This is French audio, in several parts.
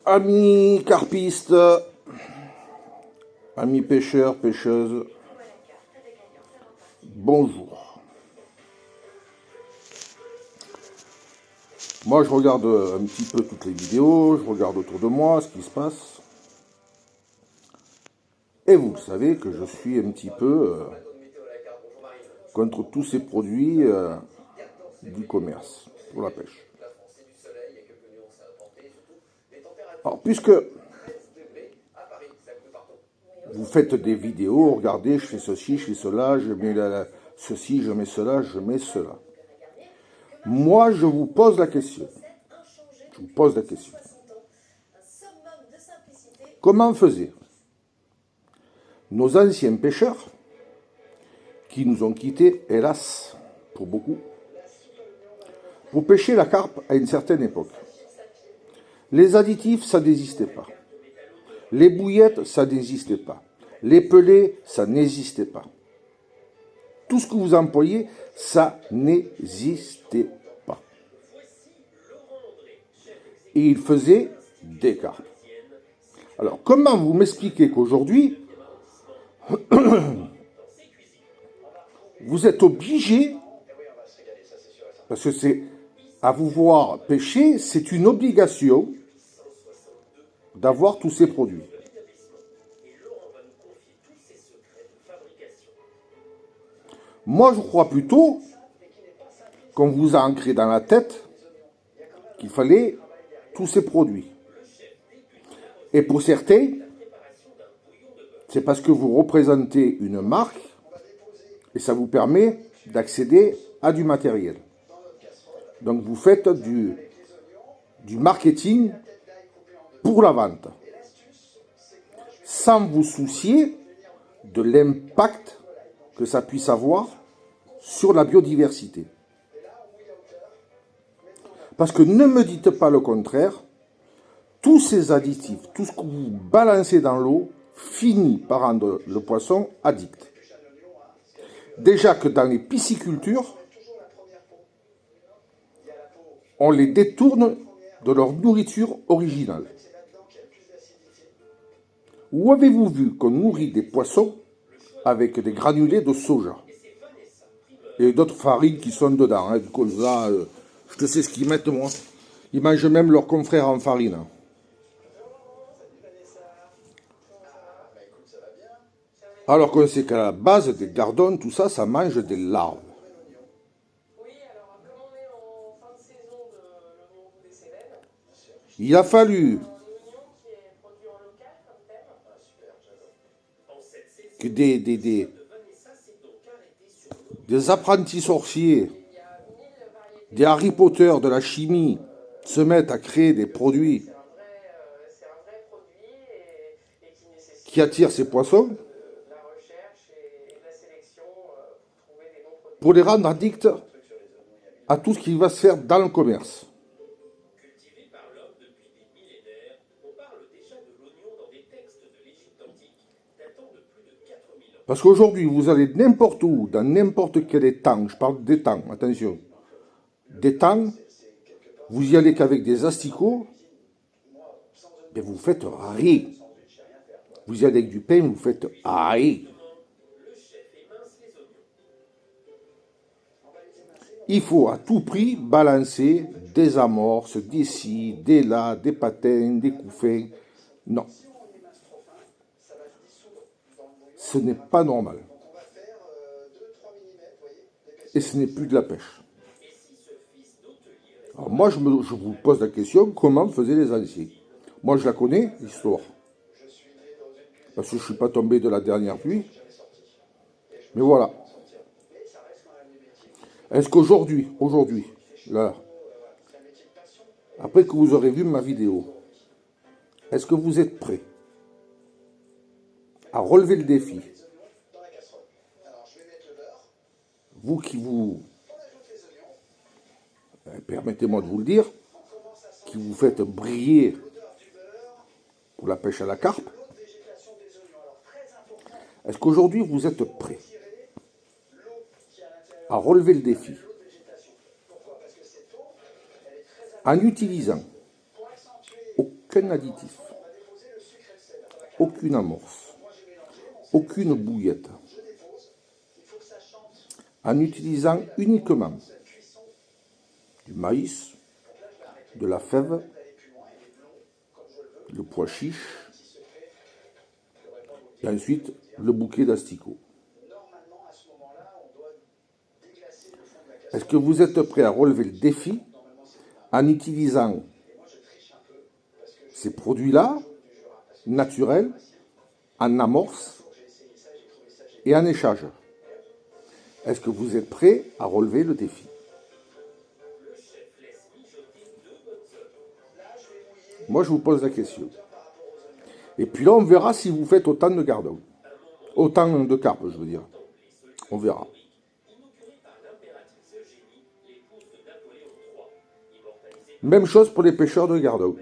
Amis carpistes, amis pêcheurs, pêcheuses, bonjour. Moi, je regarde un petit peu toutes les vidéos, je regarde autour de moi ce qui se passe. Et vous le savez que je suis un petit peu contre tous ces produits du commerce pour la pêche. Alors, puisque vous faites des vidéos, regardez, je fais ceci, je fais cela, je mets ceci, je mets cela, je mets cela. Moi, je vous pose la question. Je vous pose la question. Comment faisaient nos anciens pêcheurs, qui nous ont quittés, hélas, pour beaucoup, pour pêcher la carpe à une certaine époque? Les additifs, ça n'existait pas. Les bouillettes, ça n'existait pas. Les pelets, ça n'existait pas. Tout ce que vous employez, ça n'existait pas. Et ils faisaient des carpes. Alors, comment vous m'expliquez qu'aujourd'hui, vous êtes obligé, parce que c'est à vous voir pêcher, c'est une obligation d'avoir tous ces produits. Moi, je crois plutôt qu'on vous a ancré dans la tête qu'il fallait tous ces produits. Et pour certains, c'est parce que vous représentez une marque et ça vous permet d'accéder à du matériel. Donc vous faites du marketing pour la vente, sans vous soucier de l'impact que ça puisse avoir sur la biodiversité. Parce que ne me dites pas le contraire, tous ces additifs, tout ce que vous balancez dans l'eau, finit par rendre le poisson addict. Déjà que dans les piscicultures, on les détourne de leur nourriture originale. Où avez-vous vu qu'on nourrit des poissons avec des granulés de soja et d'autres farines qui sont dedans, du colza, je sais ce qu'ils mettent moi. Ils mangent même leurs confrères en farine. Alors qu'on sait qu'à la base des gardons, tout ça, ça mange des larves. Il a fallu que des apprentis sorciers, des Harry Potter de la chimie, se mettent à créer des produits qui attirent ces poissons pour les rendre addicts à tout ce qui va se faire dans le commerce. Parce qu'aujourd'hui, vous allez n'importe où, dans n'importe quel étang, je parle d'étang, attention, d'étang, vous y allez qu'avec des asticots, mais vous faites rien. Vous y allez avec du pain, vous faites rien. Il faut à tout prix balancer des amorces, des ci, des là, des patins, des couffins. Non. Ce n'est pas normal. Et ce n'est plus de la pêche. Alors moi, je vous pose la question, comment faisaient les anciens? Moi, je la connais, l'histoire. Parce que je ne suis pas tombé de la dernière pluie. Mais voilà. Est-ce qu'aujourd'hui, là, après que vous aurez vu ma vidéo, est-ce que vous êtes prêts à relever le défi? Vous qui permettez-moi de vous le dire, qui vous faites briller pour la pêche à la carpe, est-ce qu'aujourd'hui vous êtes prêts à relever le défi en utilisant aucun additif, aucune amorce, aucune bouillette, en utilisant uniquement du maïs, de la fève, le pois chiche, et ensuite le bouquet d'asticots. Est-ce que vous êtes prêt à relever le défi en utilisant ces produits-là, naturels, en amorce et en échage? Est-ce que vous êtes prêt à relever le défi? Moi, je vous pose la question. Et puis là, on verra si vous faites autant de gardons. Autant de carpes, je veux dire. On verra. Même chose pour les pêcheurs de gardons.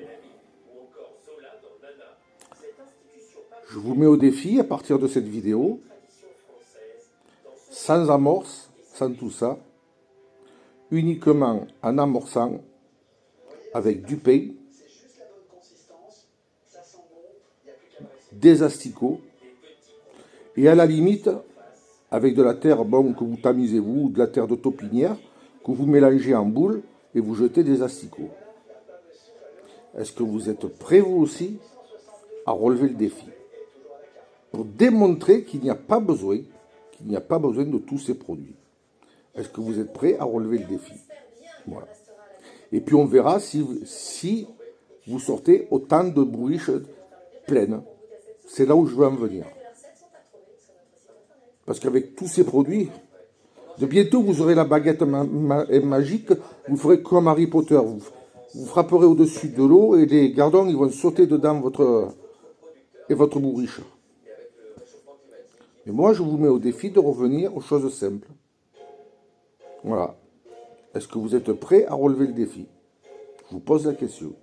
Je vous mets au défi à partir de cette vidéo, sans amorce, sans tout ça, uniquement en amorçant avec du pain, des asticots, et à la limite, avec de la terre bon, que vous tamisez vous, ou de la terre de taupinière, que vous mélangez en boule et vous jetez des asticots. Est-ce que vous êtes prêts vous aussi à relever le défi? Pour démontrer qu'il n'y a pas besoin, de tous ces produits. Est-ce que vous êtes prêts à relever le défi? Voilà. Et puis on verra si vous sortez autant de bourriches pleines. C'est là où je veux en venir. Parce qu'avec tous ces produits, de bientôt vous aurez la baguette magique, vous ferez comme Harry Potter. Vous frapperez au-dessus de l'eau et les gardons ils vont sauter dedans votre bourriche. Et moi, je vous mets au défi de revenir aux choses simples. Voilà. Est-ce que vous êtes prêts à relever le défi? Je vous pose la question.